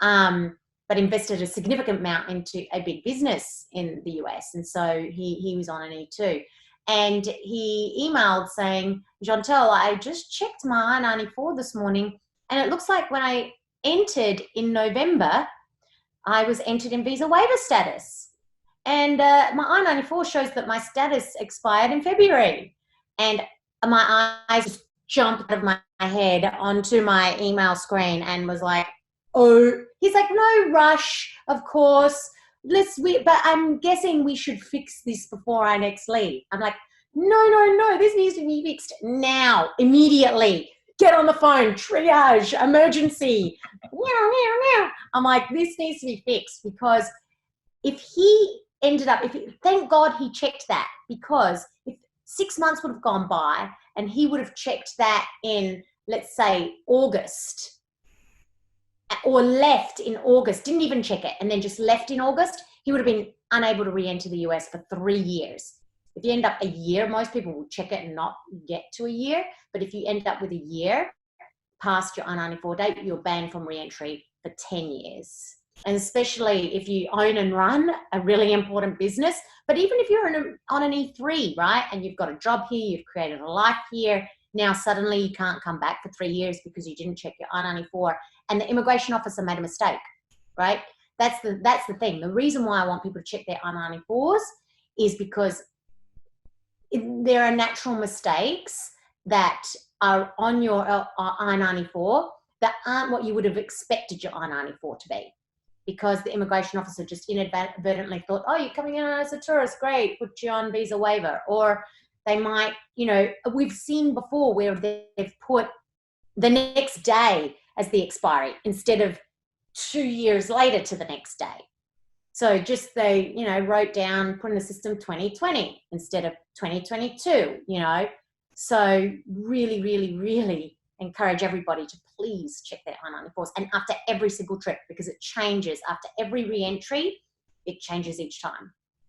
but invested a significant amount into a big business in the US. And so he was on an E2. And he emailed saying, Zjantelle, I just checked my I-94 this morning, and it looks like when I entered in November, I was entered in visa waiver status. And my I-94 shows that my status expired in February. And my eyes just jumped out of my head onto my email screen and was like, oh, he's like, no rush, of course. But I'm guessing we should fix this before I next leave. I'm like, no, this needs to be fixed now, immediately. Get on the phone, triage, emergency. I'm like, this needs to be fixed, because if he ended up, thank God he checked that, because if 6 months would have gone by and he would have checked that in, let's say, August, or left in August, didn't even check it, and then just left in August, he would have been unable to re-enter the US for 3 years. If you end up a year, most people will check it and not get to a year. But if you end up with a year past your I-94 date, you're banned from re-entry for 10 years. And especially if you own and run a really important business. But even if you're on an E3, right, and you've got a job here, you've created a life here, now suddenly you can't come back for 3 years because you didn't check your I-94 and the immigration officer made a mistake, right? That's the thing. The reason why I want people to check their I-94s is because there are natural mistakes that are on your I-94 that aren't what you would have expected your I-94 to be, because the immigration officer just inadvertently thought, oh, you're coming in as a tourist, great, put you on visa waiver. Or they might, we've seen before where they've put the next day as the expiry instead of 2 years later to the next day. So just they, wrote down, put in the system 2020 instead of 2022, So really, really, really encourage everybody to please check their I-94s, and after every single trip, because it changes after every re-entry, it changes each time.